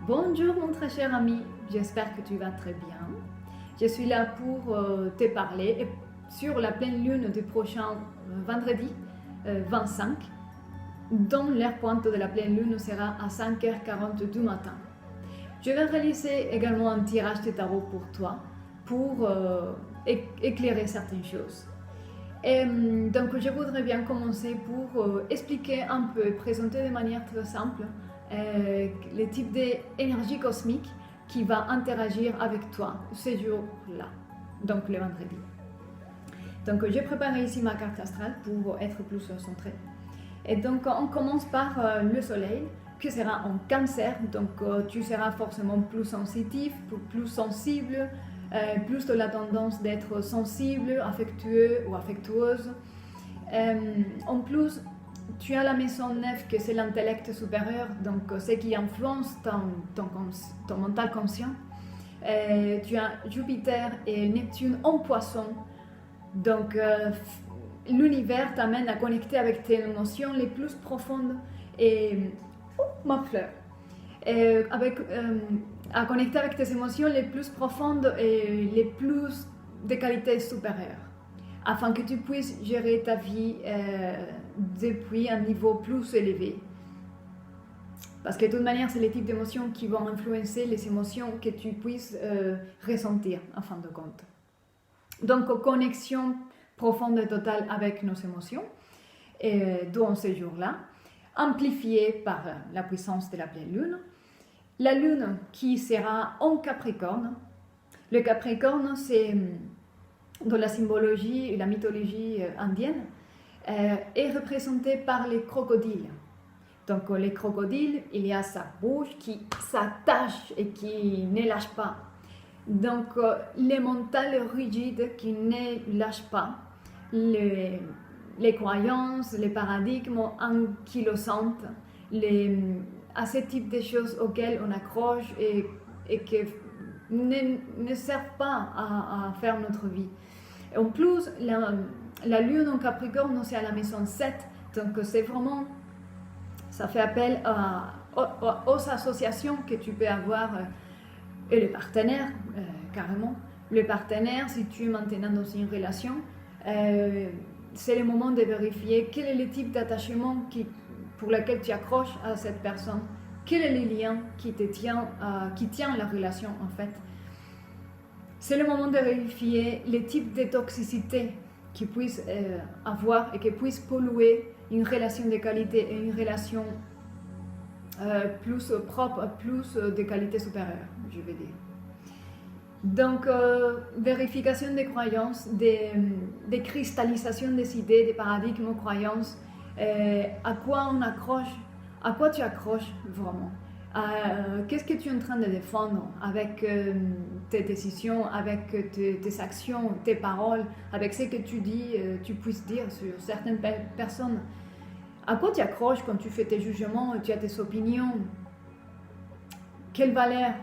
Bonjour mon très cher ami, j'espère que tu vas très bien. Je suis là pour te parler sur la pleine lune du prochain vendredi 25, dont l'heure pointe de la pleine lune sera à 5h40 du matin. Je vais réaliser également un tirage de tarot pour toi, pour éclairer certaines choses. Et donc je voudrais bien commencer pour expliquer un peu, présenter de manière très simple les types d'énergie cosmique qui va interagir avec toi ces jours-là, donc le vendredi. Donc j'ai préparé ici ma carte astrale pour être plus centré. Et donc on commence par le soleil qui sera en cancer, donc tu seras forcément plus sensitif, plus sensible, plus de la tendance d'être sensible, affectueux ou affectueuse. En plus, tu as la maison 9 que c'est l'intellect supérieur, donc ce qui influence ton mental conscient. Tu as Jupiter et Neptune en poisson, donc l'univers t'amène à connecter avec tes émotions les plus profondes et ma fleur. À connecter avec tes émotions les plus profondes et les plus de qualité supérieure, afin que tu puisses gérer ta vie depuis un niveau plus élevé. Parce que de toute manière, c'est les types d'émotions qui vont influencer les émotions que tu puisses ressentir en fin de compte. Donc, connexion profonde et totale avec nos émotions, dans ces jours-là, amplifiée par la puissance de la pleine lune. La lune qui sera en Capricorne. Le Capricorne, c'est dans la symbologie et la mythologie indienne, est représenté par les crocodiles. Donc les crocodiles, il y a sa bouche qui s'attache et qui ne lâche pas. Donc les mentales rigides qui ne lâchent pas, les croyances, les paradigmes ankylosantes, à ce type de choses auxquelles on accroche et qui ne servent pas à faire notre vie. En plus, la lune en Capricorne, c'est à la maison 7, donc c'est vraiment, ça fait appel aux associations que tu peux avoir et les partenaires, carrément. Le partenaire, si tu es maintenant dans une relation, c'est le moment de vérifier quel est le type d'attachement pour lequel tu accroches à cette personne, quel est le lien qui tient la relation en fait. C'est le moment de vérifier les types de toxicité qui puissent avoir et qui puissent polluer une relation de qualité et une relation plus propre, plus de qualité supérieure, je vais dire. Donc, vérification des croyances, des cristallisations des idées, des paradigmes, croyances, à quoi on accroche, à quoi tu accroches vraiment. Qu'est-ce que tu es en train de défendre avec tes décisions, avec tes actions, tes paroles, avec ce que tu dis, tu puisses dire sur certaines personnes. À quoi tu accroches quand tu fais tes jugements, tu as tes opinions? Quelles valeurs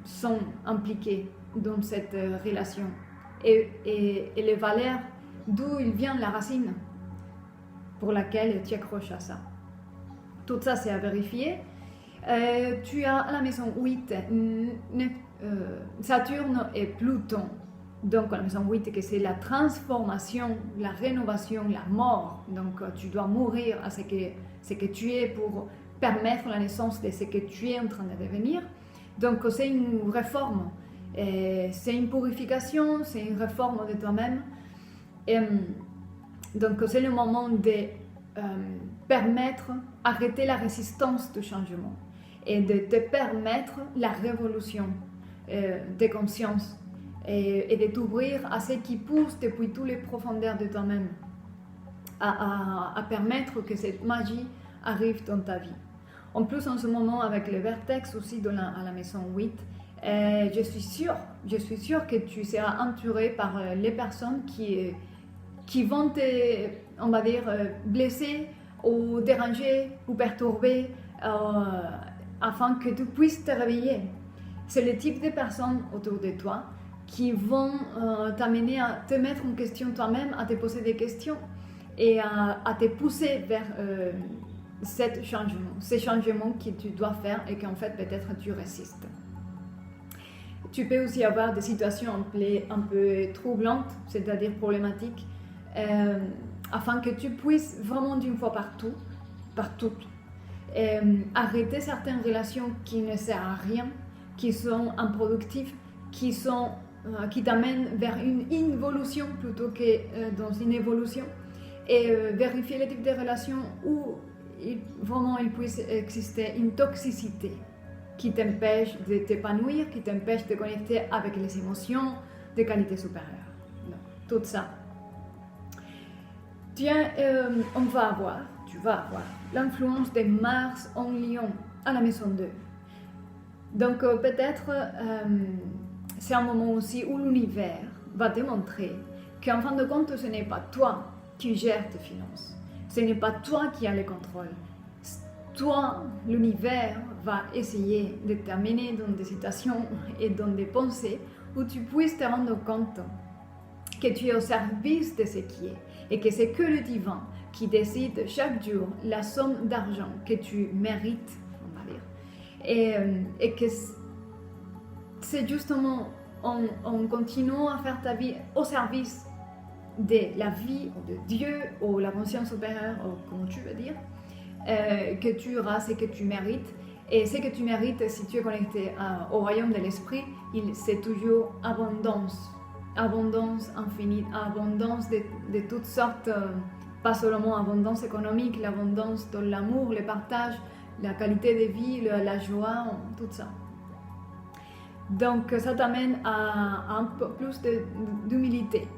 sont impliquées dans cette relation? Et les valeurs, d'où il vient la racine pour laquelle tu accroches à ça. Tout ça, c'est à vérifier. Tu as la maison 8, Saturne et Pluton. Donc, la maison 8, que c'est la transformation, la rénovation, la mort. Donc, tu dois mourir à ce que tu es pour permettre la naissance de ce que tu es en train de devenir. Donc, c'est une réforme. C'est une purification, c'est une réforme de toi-même. Donc, c'est le moment de permettre, arrêter la résistance du changement et de te permettre la révolution de conscience et de t'ouvrir à ce qui pousse depuis toutes les profondeurs de toi-même à permettre que cette magie arrive dans ta vie. En plus, en ce moment, avec le vertex aussi à la maison 8, je suis sûre que tu seras entouré par les personnes qui vont te, on va dire, blesser ou déranger ou perturber afin que tu puisses te réveiller. C'est le type de personnes autour de toi qui vont t'amener à te mettre en question toi-même, à te poser des questions et à te pousser vers ces changements que tu dois faire et qu'en fait peut-être tu résistes. Tu peux aussi avoir des situations un peu troublantes, c'est-à-dire problématiques, afin que tu puisses vraiment d'une fois par toutes, arrêter certaines relations qui ne servent à rien, qui sont improductives, qui t'amènent vers une involution plutôt que dans une évolution, et vérifier les types de relations où vraiment il puisse exister une toxicité qui t'empêche de t'épanouir, qui t'empêche de connecter avec les émotions de qualité supérieure. Donc, tout ça. Tiens, tu vas avoir l'influence de Mars en Lion à la maison 2. Donc peut-être c'est un moment aussi où l'univers va te montrer qu'en fin de compte, ce n'est pas toi qui gères tes finances. Ce n'est pas toi qui as le contrôle. Toi, l'univers va essayer de t'amener dans des situations et dans des pensées où tu puisses te rendre compte que tu es au service de ce qui est et que c'est que le divin qui décide chaque jour la somme d'argent que tu mérites, on va dire. Et que c'est justement en continuant à faire ta vie au service de la vie, ou de Dieu, ou la conscience supérieure, ou comment tu veux dire, que tu auras ce que tu mérites. Et ce que tu mérites, si tu es connecté au royaume de l'esprit, c'est toujours abondance. Abondance infinie, abondance de toutes sortes, pas seulement abondance économique, l'abondance dans l'amour, le partage, la qualité de vie, la joie, tout ça. Donc ça t'amène à un peu plus d'humilité.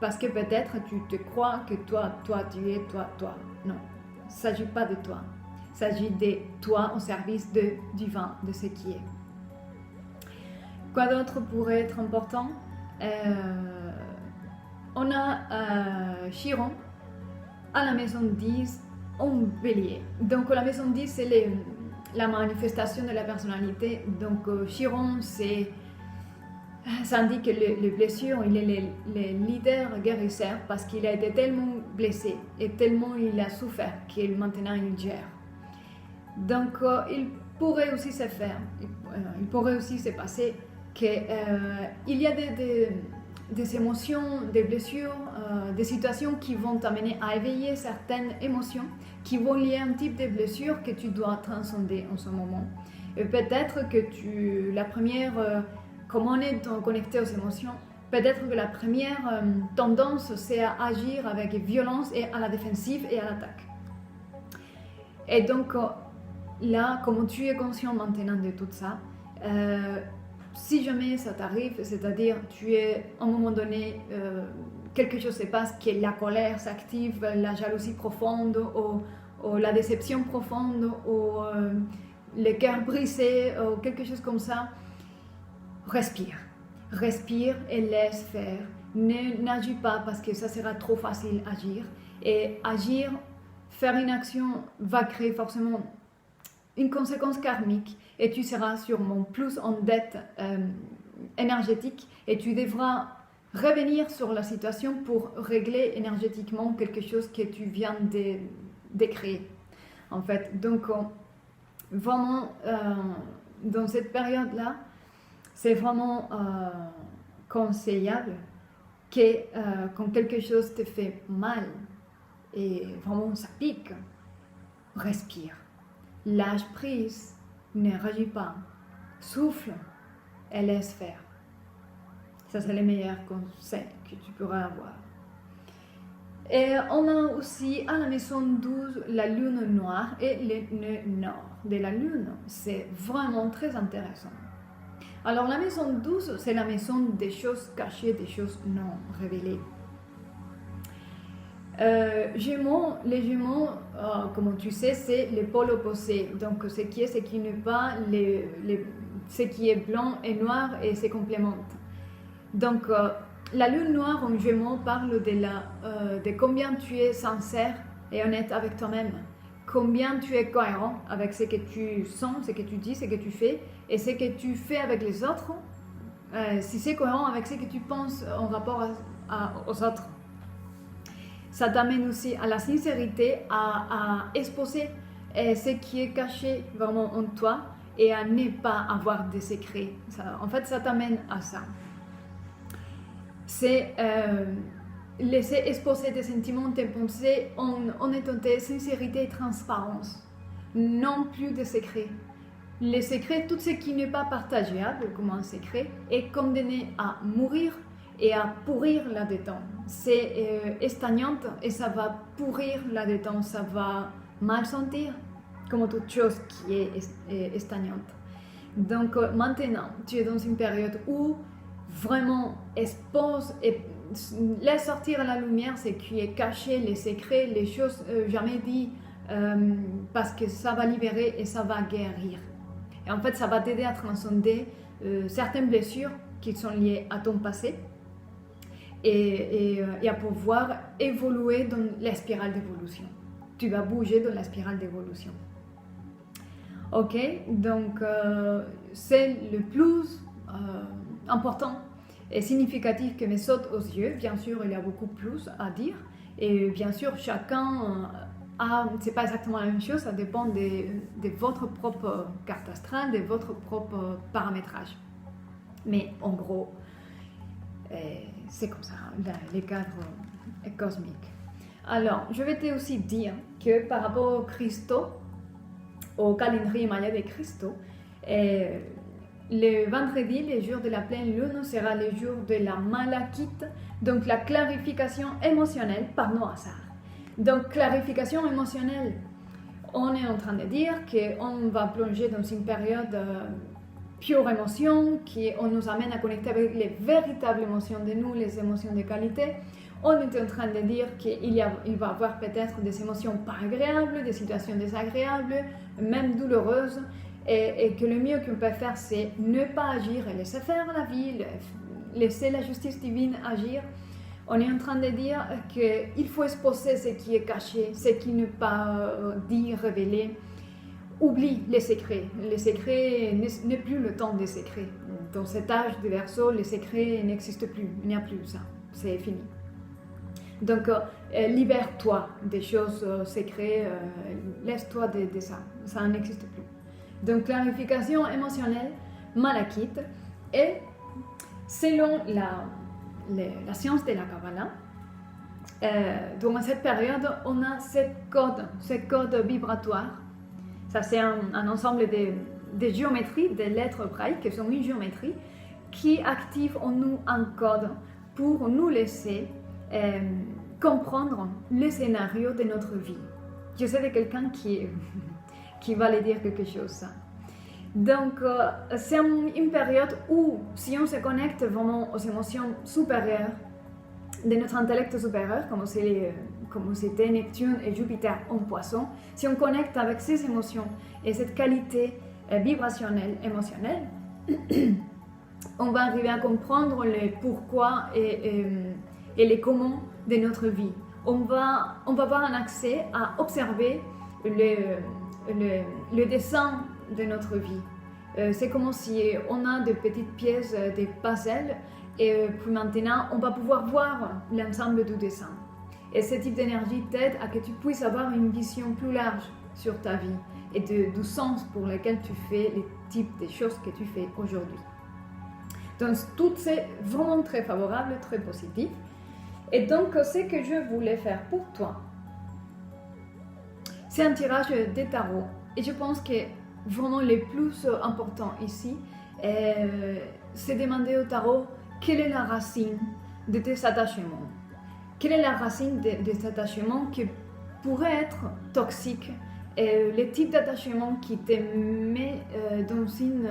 Parce que peut-être tu te crois que toi, tu es toi. Non, il ne s'agit pas de toi. Il s'agit de toi au service du divin, de ce qui est. Quoi d'autre pourrait être important? On a Chiron à la maison 10 en Bélier. Donc la maison 10, c'est la manifestation de la personnalité. Donc Chiron, ça indique les blessures. Il est le leader guérisseur parce qu'il a été tellement blessé et tellement il a souffert qu'il maintenant il gère. Donc il pourrait aussi se passer qu'il y a des émotions, des blessures, des situations qui vont t'amener à éveiller certaines émotions qui vont lier un type de blessure que tu dois transcender en ce moment. Et peut-être que la première, comme on est connecté aux émotions, peut-être que la première tendance c'est à agir avec violence et à la défensive et à l'attaque. Et donc là, comme tu es conscient maintenant de tout ça, si jamais ça t'arrive, c'est-à-dire tu es à un moment donné, quelque chose se passe, que la colère s'active, la jalousie profonde, ou la déception profonde, ou le cœur brisé, ou quelque chose comme ça, respire et laisse faire. N'agis pas parce que ça sera trop facile d'agir. Et agir, faire une action va créer forcément une conséquence karmique et tu seras sûrement plus en dette énergétique et tu devras revenir sur la situation pour régler énergétiquement quelque chose que tu viens de créer. En fait, donc vraiment dans cette période-là, c'est vraiment conseillable que quand quelque chose te fait mal et vraiment ça pique, respire. Lâche prise, ne réagis pas, souffle et laisse faire. Ça, c'est le meilleur conseil que tu pourras avoir. Et on a aussi à la maison 12 la lune noire et le nœud nord de la lune. C'est vraiment très intéressant. Alors la maison 12, c'est la maison des choses cachées, des choses non révélées. Les Gémeaux, comme tu sais, c'est le pôle opposé. Donc, ce qui n'est pas ce qui est blanc et noir et se complémente. Donc, la lune noire en Gémeaux parle de combien tu es sincère et honnête avec toi-même. Combien tu es cohérent avec ce que tu sens, ce que tu dis, ce que tu fais et ce que tu fais avec les autres. Si c'est cohérent avec ce que tu penses en rapport aux autres. ça t'amène aussi à la sincérité, à exposer ce qui est caché vraiment en toi et à ne pas avoir de secrets. En fait, ça t'amène à ça. C'est laisser exposer tes sentiments, tes pensées en honnêteté, sincérité et transparence. Non plus de secrets. Les secrets, tout ce qui n'est pas partageable comme un secret, est condamné à mourir et à pourrir là-dedans. C'est estagnant et ça va pourrir là-dedans, ça va mal sentir, comme toute chose qui est estagnante. Donc maintenant, tu es dans une période où vraiment expose et laisse sortir à la lumière ce qui est caché, les secrets, les choses jamais dites, parce que ça va libérer et ça va guérir. Et en fait, ça va t'aider à transcender certaines blessures qui sont liées à ton passé et à pouvoir évoluer dans la spirale d'évolution. Tu vas bouger dans la spirale d'évolution. Ok, donc c'est le plus important et significatif que me saute aux yeux. Bien sûr, il y a beaucoup plus à dire. Et bien sûr, chacun c'est pas exactement la même chose, ça dépend de votre propre carte astrale, de votre propre paramétrage. Mais en gros, c'est comme ça, les cadres cosmiques. Alors, je vais te aussi dire que par rapport au cristaux, au calendrier maya des cristaux, le vendredi, le jour de la pleine lune, sera le jour de la malakite, donc la clarification émotionnelle par nos hasards. Donc, clarification émotionnelle, on est en train de dire qu'on va plonger dans une période pure émotion, on nous amène à connecter avec les véritables émotions de nous, les émotions de qualité. On est en train de dire qu'il va y avoir peut-être des émotions pas agréables, des situations désagréables, même douloureuses, et que le mieux qu'on peut faire, c'est ne pas agir et laisser faire la vie, laisser la justice divine agir. On est en train de dire qu'il faut exposer ce qui est caché, ce qui n'est pas dit, révélé. Oublie les secrets. Les secrets n'est plus le temps des secrets. Dans cet âge de Verseau, les secrets n'existent plus. Il n'y a plus ça. C'est fini. Donc, libère-toi des choses secrètes. Laisse-toi de ça. Ça n'existe plus. Donc, clarification émotionnelle, malakite. Et selon la science de la Kabbalah, dans cette période, on a ce code vibratoire. Ça, c'est un ensemble de géométries, de lettres braille, qui sont une géométrie, qui active en nous un code pour nous laisser comprendre le scénario de notre vie. Je sais de quelqu'un qui va lui dire quelque chose, ça. Donc, c'est une période où, si on se connecte vraiment aux émotions supérieures de notre intellect supérieur, comme c'était Neptune et Jupiter en Poisson, si on connecte avec ces émotions et cette qualité vibrationnelle, émotionnelle, on va arriver à comprendre le pourquoi et les comment de notre vie. On va avoir un accès à observer le dessin de notre vie. C'est comme si on a des petites pièces, des puzzles, et puis maintenant, on va pouvoir voir l'ensemble du dessin. Et ce type d'énergie t'aide à que tu puisses avoir une vision plus large sur ta vie et du sens pour lequel tu fais les types de choses que tu fais aujourd'hui. Donc, tout c'est vraiment très favorable, très positif. Et donc, ce que je voulais faire pour toi, c'est un tirage des tarots. Et je pense que vraiment le plus important ici, c'est demander au tarot quelle est la racine de tes attachements. Quelle est la racine de cet attachement qui pourrait être toxique, le type d'attachement qui te met dans une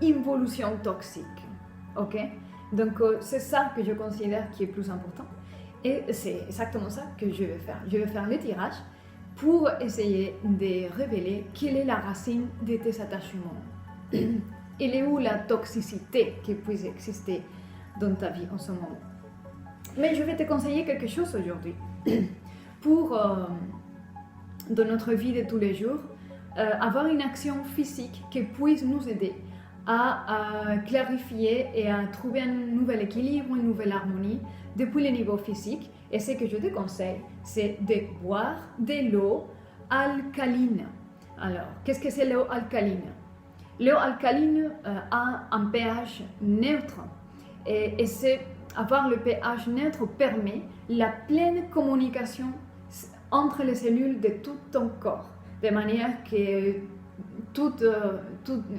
évolution toxique. Ok? Donc, c'est ça que je considère qui est plus important. Et c'est exactement ça que je vais faire. Je vais faire le tirage pour essayer de révéler quelle est la racine de tes attachements. Il est où la toxicité qui puisse exister dans ta vie en ce moment. Mais je vais te conseiller quelque chose aujourd'hui pour, dans notre vie de tous les jours, avoir une action physique qui puisse nous aider à clarifier et à trouver un nouvel équilibre, une nouvelle harmonie depuis le niveau physique. Et ce que je te conseille, c'est de boire de l'eau alcaline. Alors, qu'est-ce que c'est l'eau alcaline? L'eau alcaline a un pH neutre et avoir le pH neutre permet la pleine communication entre les cellules de tout ton corps, de manière que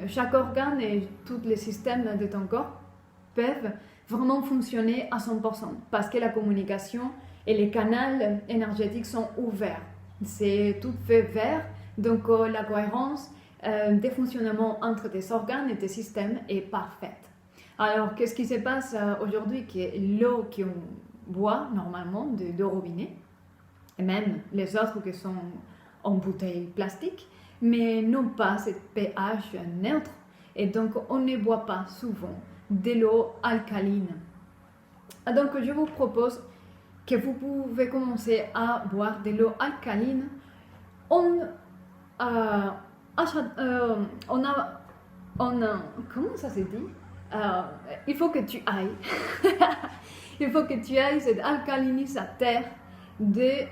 chaque organe et tous les systèmes de ton corps peuvent vraiment fonctionner à 100% parce que la communication et les canaux énergétiques sont ouverts. C'est tout fait vert, donc la cohérence des fonctionnements entre tes organes et tes systèmes est parfaite. Alors, qu'est-ce qui se passe aujourd'hui? Que l'eau qu'on boit normalement de robinet, et même les autres qui sont en bouteille plastique, mais n'ont pas ce pH neutre, et donc on ne boit pas souvent de l'eau alcaline. Donc, je vous propose que vous pouvez commencer à boire de l'eau alcaline. Comment ça se dit? Il faut que tu ailles. Il faut que tu ailles cet alcalinisateur de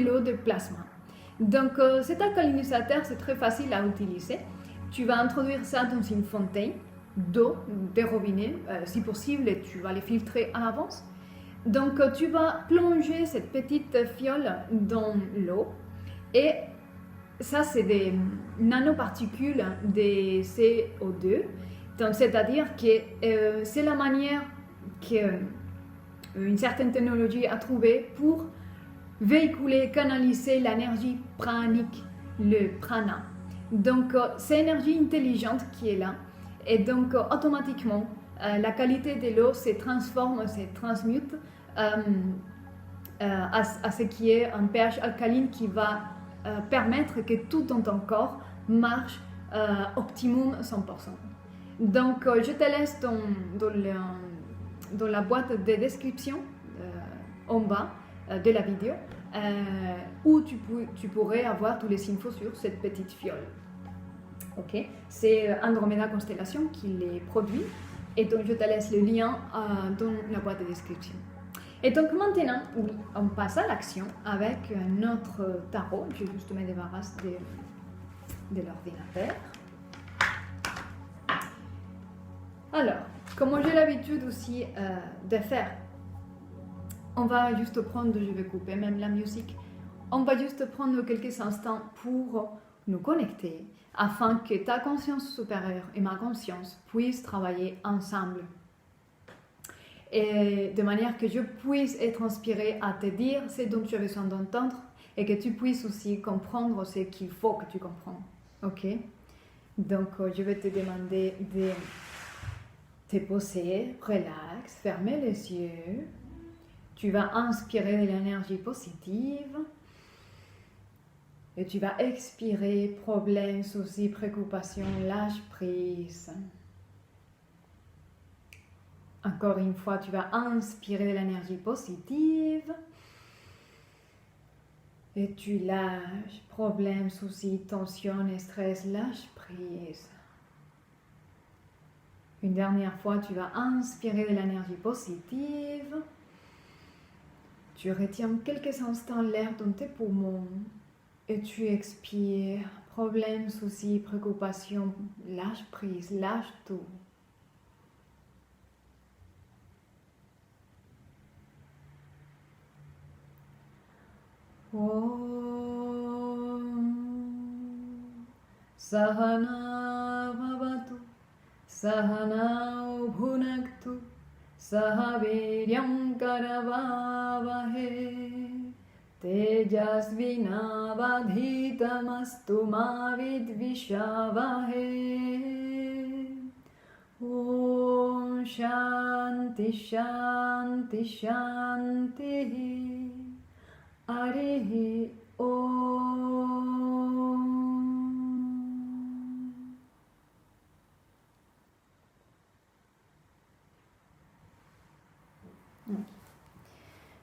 l'eau de plasma. Donc, cet alcalinisateur, c'est très facile à utiliser. Tu vas introduire ça dans une fontaine d'eau, des robinets, si possible, et tu vas les filtrer à l'avance. Donc, tu vas plonger cette petite fiole dans l'eau et ça, c'est des nanoparticules de CO2. Donc, c'est-à-dire que c'est la manière qu'une certaine technologie a trouvée pour véhiculer, canaliser l'énergie pranique, le prana. Donc, c'est l'énergie intelligente qui est là. Et donc, automatiquement, la qualité de l'eau se transforme, se transmute à ce qui est un pH alcaline qui va permettre que tout dans ton corps marche optimum 100%. Donc, je te laisse dans la boîte de description en bas de la vidéo où tu pourrais avoir tous les infos sur cette petite fiole. Ok, c'est Andromeda Constellation qui les produit et donc je te laisse le lien dans la boîte de description. Et donc maintenant, oui, on passe à l'action avec notre tarot. Je vais juste me débarrasser de l'ordinateur. Alors, comme j'ai l'habitude aussi de faire, on va juste prendre, je vais couper même la musique, on va juste prendre quelques instants pour nous connecter afin que ta conscience supérieure et ma conscience puissent travailler ensemble. Et de manière que je puisse être inspirée à te dire ce dont tu as besoin d'entendre et que tu puisses aussi comprendre ce qu'il faut que tu comprennes. Ok? Donc, je vais te demander de te poser, relax, fermer les yeux. Tu vas inspirer de l'énergie positive. Et tu vas expirer problèmes, soucis, préoccupations, lâche prise. Encore une fois, tu vas inspirer de l'énergie positive. Et tu lâches problèmes, soucis, tensions et stress, lâche prise. Une dernière fois, tu vas inspirer de l'énergie positive. Tu retiens quelques instants l'air dans tes poumons. Et tu expires, problèmes, soucis, préoccupations, lâche prise, lâche tout. Om Sahana Bhavatu Sahana Bhunaktu Sahaviryam Karavavahe Tejasvinavadhitamastu ma vidvishavahe. Om Shanti Shanti Shanti. Harihi Om.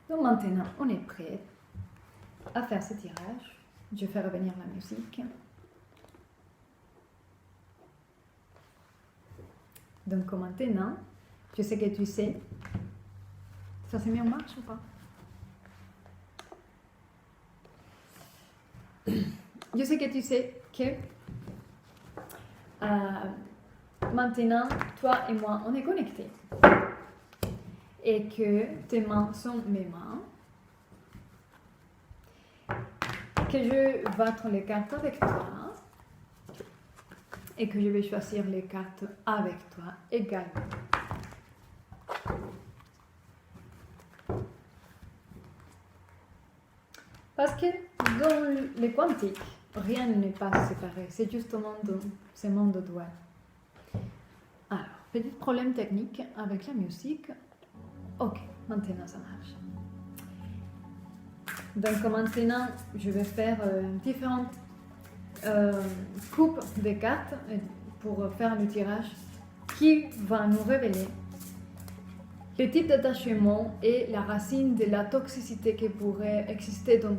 Donc maintenant, on est prêt à faire ce tirage. Je fais revenir la musique. Donc maintenant, je sais que tu sais. Ça s'est mis en marche ou pas? Je sais que tu sais que maintenant, toi et moi, on est connectés. Et que tes mains sont mes mains. Que je vais battre les cartes avec toi. Et que je vais choisir les cartes avec toi également. Parce que dans les quantiques, rien n'est pas séparé. C'est justement ce monde duel. Alors, petit problème technique avec la musique. Ok, maintenant ça marche. Donc maintenant, je vais faire différentes coupes de cartes pour faire le tirage qui va nous révéler le type d'attachement et la racine de la toxicité qui pourrait exister dans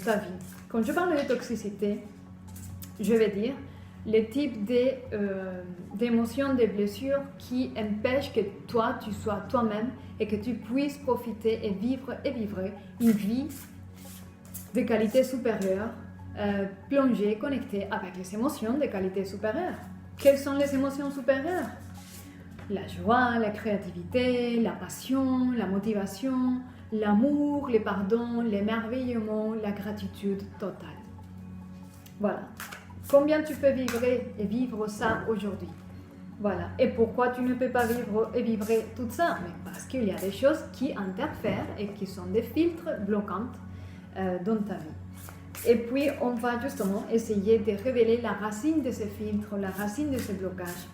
ta vie. Quand je parle de toxicité, je vais dire le type d'émotions, de blessures qui empêchent que toi, tu sois toi-même et que tu puisses profiter et vivre une vie de qualité supérieure, plongée, connectée avec les émotions de qualité supérieure. Quelles sont les émotions supérieures? La joie, la créativité, la passion, la motivation, l'amour, le pardon, l'émerveillement, la gratitude totale. Voilà. Combien tu peux vivre ça aujourd'hui? Voilà. Et pourquoi tu ne peux pas vivre tout ça? Mais parce qu'il y a des choses qui interfèrent et qui sont des filtres bloquants dans ta vie. Et puis, on va justement essayer de révéler la racine de ces filtres, la racine de ces blocages.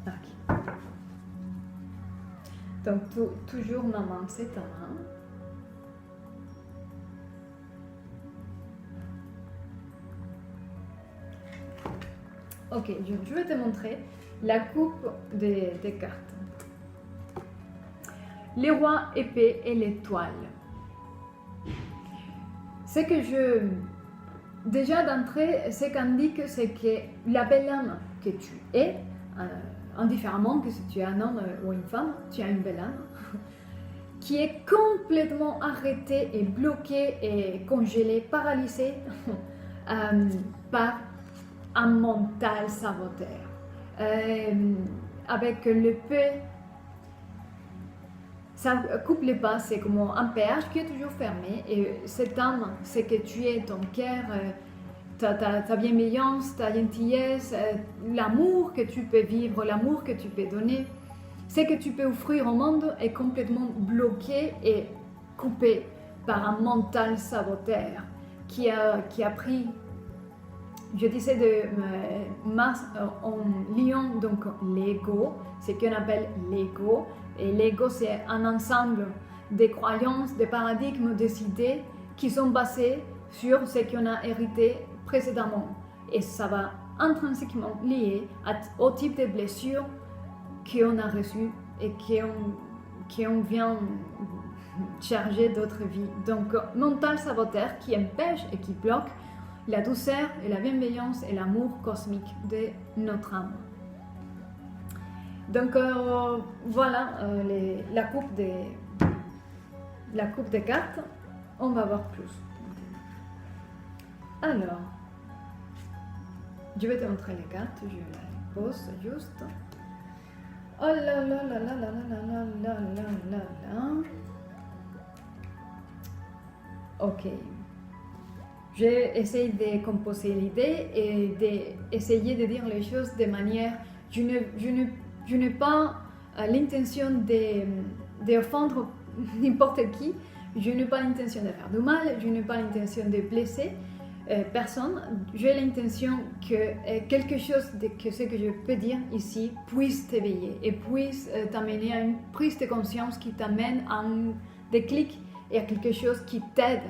Okay. Donc, toujours ma main, c'est ta main. Ok, je vais te montrer la coupe des cartes. Les rois épée et l'étoile. Ce que déjà d'entrée, ce qu'indique, c'est que la belle âme que tu es, indifféremment que si tu es un homme ou une femme, tu as une belle âme, qui est complètement arrêtée et bloquée et congelée, paralysée par un mental saboteur. Avec le peu, ça coupe les pas, c'est comme un péage qui est toujours fermé. Et cette âme, c'est que tu es, ton cœur, ta bienveillance, ta gentillesse, l'amour que tu peux vivre, l'amour que tu peux donner, ce que tu peux offrir au monde est complètement bloqué et coupé par un mental saboteur qui a pris, je disais en liant donc l'ego, ce qu'on appelle l'ego. Et l'ego, c'est un ensemble de croyances, de paradigmes, des idées qui sont basées sur ce qu'on a hérité précédemment. Et ça va intrinsèquement lié au type de blessures qu'on a reçues et qu'on vient charger d'autres vies. Donc, mental saboteur qui empêche et qui bloque la douceur et la bienveillance et l'amour cosmique de notre âme. Donc voilà la coupe des cartes. On va voir plus. Alors, je vais te montrer les cartes. Je les pose juste. Oh là là là là là là là là là là là. Ok. J'ai essayé de composer l'idée et d'essayer de dire les choses de manière... Je n'ai pas l'intention d'offendre n'importe qui, je n'ai pas l'intention de faire du mal, je n'ai pas l'intention de blesser personne. J'ai l'intention que quelque chose que ce que je peux dire ici puisse t'éveiller et puisse t'amener à une prise de conscience qui t'amène à un déclic et à quelque chose qui t'aide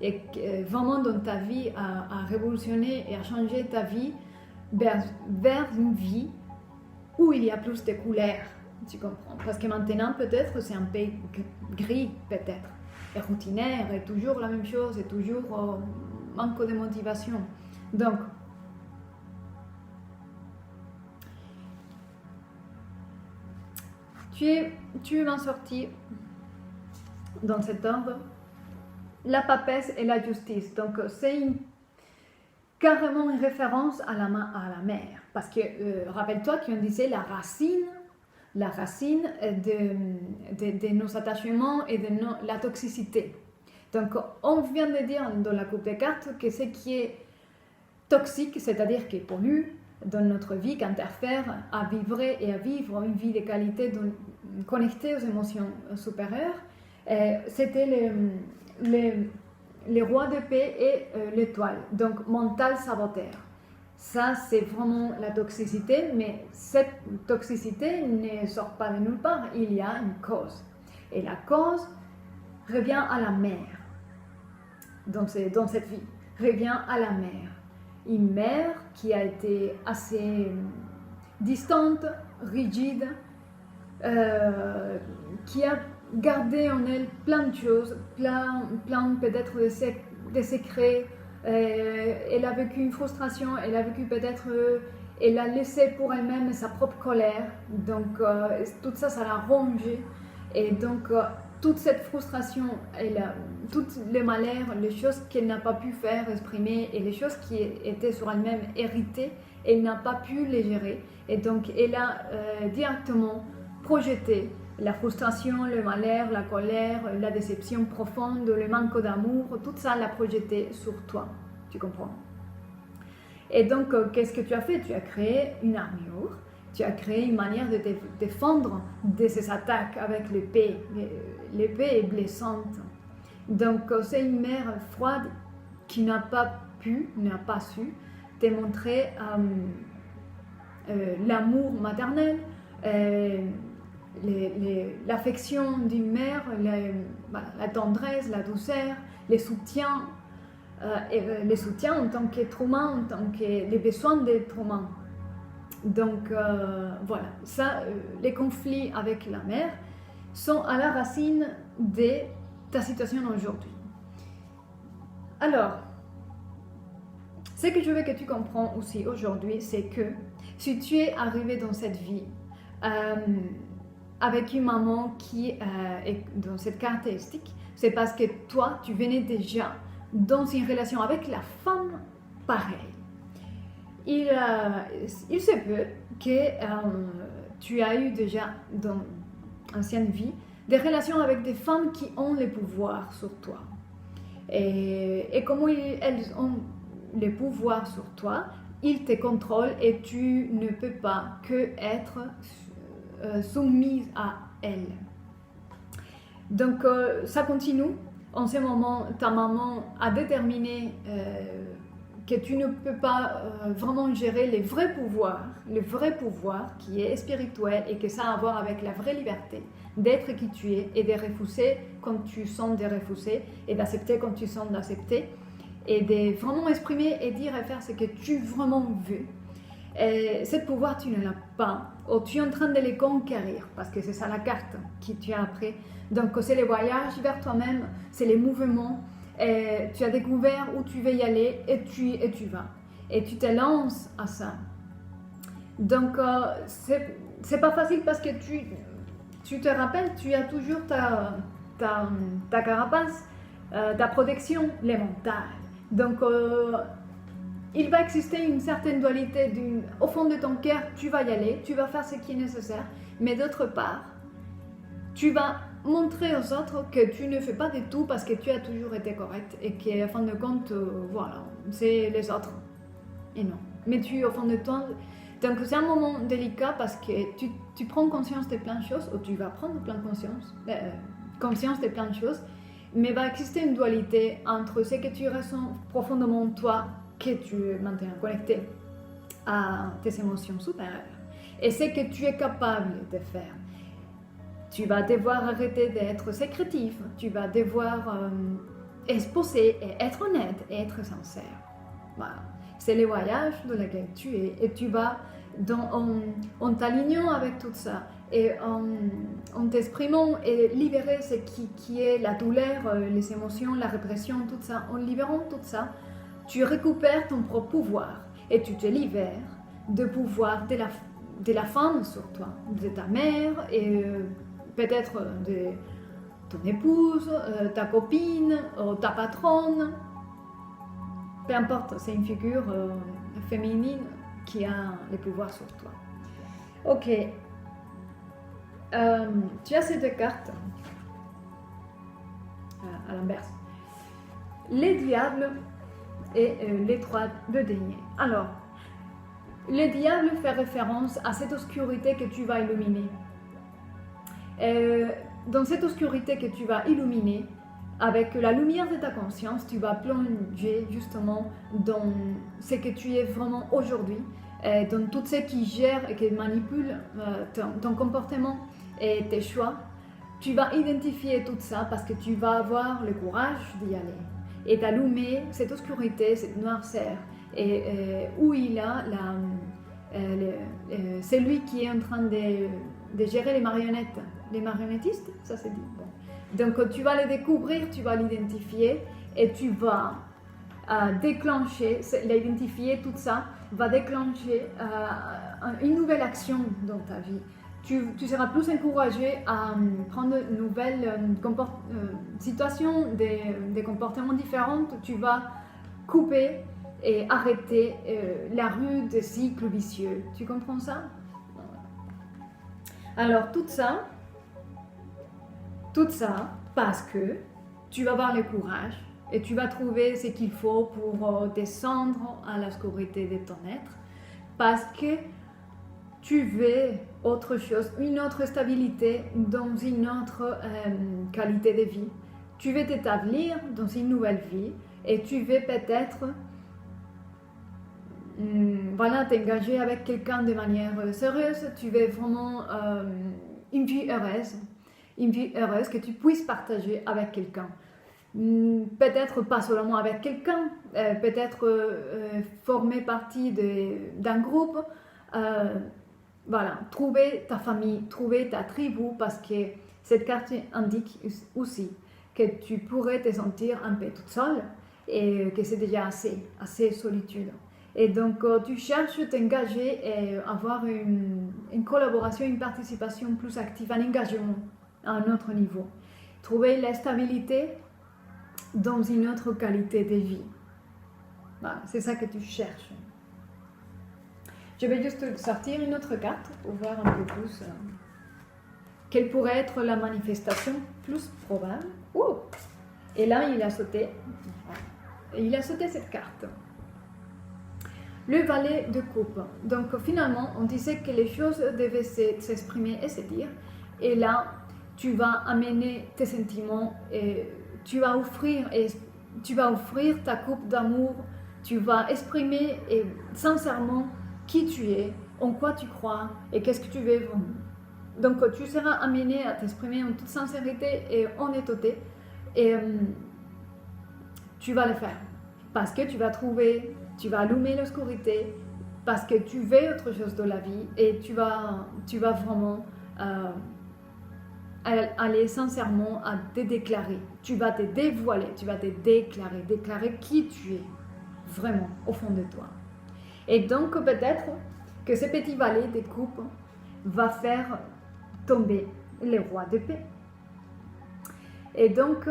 et vraiment dans ta vie à révolutionner et à changer ta vie vers une vie où il y a plus de couleurs, tu comprends? Parce que maintenant, peut-être, c'est un peu gris, peut-être, et routinaire, et toujours la même chose, et toujours manque de motivation. Donc, tu m'as sorti dans cet ordre la papesse et la justice. Donc c'est carrément une référence à la mer. Parce que rappelle-toi qu'on disait la racine de nos attachements et de la toxicité. Donc on vient de dire dans la coupe des cartes que ce qui est toxique, c'est-à-dire qui pollue dans notre vie, qui interfère à vivre et à vivre une vie de qualité connectée aux émotions supérieures, c'était les rois de paix et l'étoile, donc mental saboteur. Ça, c'est vraiment la toxicité, mais cette toxicité ne sort pas de nulle part, il y a une cause. Et la cause revient à la mer, dans cette vie, revient à la mer. Une mer qui a été assez distante, rigide, qui a gardé en elle plein de choses, plein peut-être de secrets. Elle a vécu une frustration, elle a vécu peut-être, elle a laissé pour elle-même sa propre colère. Donc tout ça, ça l'a rongé. Et donc toute cette frustration, tous les malheurs, les choses qu'elle n'a pas pu faire exprimer et les choses qui étaient sur elle-même héritées, elle n'a pas pu les gérer. Et donc elle a directement projeté la frustration, le malheur, la colère, la déception profonde, le manque d'amour, tout ça l'a projeté sur toi, tu comprends? Et donc, qu'est-ce que tu as fait? Tu as créé une armure, tu as créé une manière de te défendre de ces attaques avec l'épée. L'épée est blessante. Donc, c'est une mère froide qui n'a pas su te montrer l'amour maternel, l'affection d'une mère, la tendresse, la douceur, les soutiens en tant qu'être humain, en tant que les besoins d'être humain. Donc voilà, ça, les conflits avec la mère sont à la racine de ta situation aujourd'hui. Alors, ce que je veux que tu comprennes aussi aujourd'hui, c'est que si tu es arrivé dans cette vie avec une maman qui est dans cette caractéristique, c'est parce que toi, tu venais déjà dans une relation avec la femme pareille. Il se peut que tu as eu déjà dans l'ancienne vie des relations avec des femmes qui ont le pouvoir sur toi. Et comment elles ont le pouvoir sur toi, ils te contrôlent et tu ne peux pas que être soumise à elles. Donc ça continue. En ce moment, ta maman a déterminé que tu ne peux pas vraiment gérer le vrai pouvoir qui est spirituel et que ça a à voir avec la vraie liberté d'être qui tu es et de refuser quand tu sens de refuser et d'accepter quand tu sens d'accepter et de vraiment exprimer et dire et faire ce que tu vraiment veux. Et ce pouvoir, tu ne l'as pas, ou tu es en train de le conquérir, parce que c'est ça la carte que tu as après. Donc c'est le voyage vers toi-même, c'est les mouvements, et tu as découvert où tu veux y aller, et tu vas. Et tu te lances à ça. Donc c'est pas facile parce que tu te rappelles, tu as toujours ta carapace, ta protection, les montagnes. Donc il va exister une certaine dualité au fond de ton cœur, tu vas y aller, tu vas faire ce qui est nécessaire, mais d'autre part, tu vas montrer aux autres que tu ne fais pas de tout parce que tu as toujours été correct et qu'à fin de compte, voilà, c'est les autres et non. Mais tu, au fond de toi, donc c'est un moment délicat parce que tu prends conscience de plein de choses, ou tu vas prendre conscience de plein de choses, mais va exister une dualité entre ce que tu ressens profondément toi, que tu maintiens connecté à tes émotions supérieures et ce que tu es capable de faire. Tu vas devoir arrêter d'être sécrétif, tu vas devoir exposer et être honnête et être sincère. Voilà. C'est le voyage dans lequel tu es et tu vas en t'alignant avec tout ça et en t'exprimant et libérer ce qui est la douleur, les émotions, la répression, tout ça. En libérant tout ça, tu récupères ton propre pouvoir et tu te libères de pouvoir de la femme sur toi, de ta mère et peut-être de ton épouse, ta copine, ta patronne. Peu importe, c'est une figure féminine qui a le pouvoir sur toi. Ok. Tu as ces deux cartes à l'inverse. Les diables et les trois de denier. Alors, le diable fait référence à cette obscurité que tu vas illuminer. Dans cette obscurité que tu vas illuminer, avec la lumière de ta conscience, tu vas plonger justement dans ce que tu es vraiment aujourd'hui, dans tout ce qui gère et qui manipule ton comportement et tes choix. Tu vas identifier tout ça parce que tu vas avoir le courage d'y aller et d'allumer cette obscurité, cette noirceur, et où il a c'est lui qui est en train de gérer les marionnettes, les marionnettistes, ça se dit. Bon. Donc tu vas le découvrir, tu vas l'identifier et tu vas déclencher, l'identifier, tout ça va déclencher une nouvelle action dans ta vie. Tu seras plus encouragé à prendre une nouvelle situation, des comportements différents. Tu vas couper et arrêter la rue des cycles vicieux. Tu comprends ça? Alors tout ça parce que tu vas avoir le courage et tu vas trouver ce qu'il faut pour descendre à l'obscurité de ton être, parce que tu veux autre chose, une autre stabilité dans une autre qualité de vie. Tu veux t'établir dans une nouvelle vie et tu veux peut-être t'engager avec quelqu'un de manière sérieuse. Tu veux vraiment une vie heureuse que tu puisses partager avec quelqu'un. Peut-être pas seulement avec quelqu'un, peut-être former partie d'un groupe. Voilà, trouver ta famille, trouver ta tribu, parce que cette carte indique aussi que tu pourrais te sentir un peu toute seule et que c'est déjà assez solitude. Et donc, tu cherches à t'engager et avoir une collaboration, une participation plus active, un engagement à un autre niveau. Trouver la stabilité dans une autre qualité de vie. Voilà, c'est ça que tu cherches. Je vais juste sortir une autre carte pour voir un peu plus quelle pourrait être la manifestation plus probable. Et là, il a sauté. Il a sauté cette carte. Le valet de coupe. Donc finalement, on disait que les choses devaient s'exprimer et se dire. Et là, tu vas amener tes sentiments et tu vas offrir ta coupe d'amour. Tu vas exprimer sincèrement qui tu es, en quoi tu crois et qu'est-ce que tu veux vraiment. Donc tu seras amené à t'exprimer en toute sincérité et honnêteté et tu vas le faire parce que tu vas allumer l'obscurité, parce que tu veux autre chose de la vie et tu vas vraiment aller sincèrement à te déclarer. Tu vas te dévoiler, tu vas te déclarer qui tu es vraiment au fond de toi. Et donc peut-être que ce petit valet de coupe va faire tomber le roi d'épée. Et donc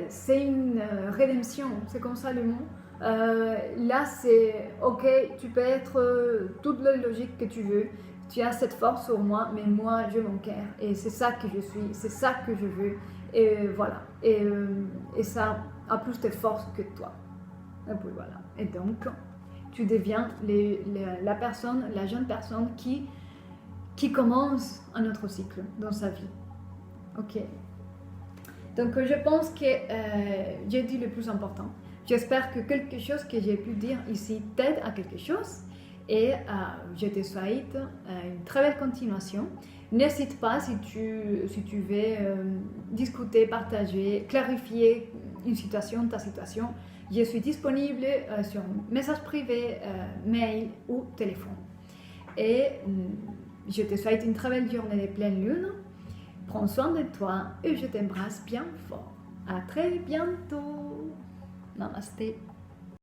c'est une rédemption, c'est comme ça le mot. Là c'est ok, tu peux être toute la logique que tu veux, tu as cette force sur moi, mais moi j'ai mon cœur et c'est ça que je suis, c'est ça que je veux, et voilà, et ça a plus de force que toi. Et puis voilà, et donc tu deviens la jeune personne qui commence un autre cycle dans sa vie. Ok. Donc je pense que j'ai dit le plus important. J'espère que quelque chose que j'ai pu dire ici t'aide à quelque chose et je te souhaite une très belle continuation. N'hésite pas si tu veux discuter, partager, clarifier ta situation. Je suis disponible sur message privé, mail ou téléphone. Et je te souhaite une très belle journée de pleine lune. Prends soin de toi et je t'embrasse bien fort. À très bientôt. Namasté.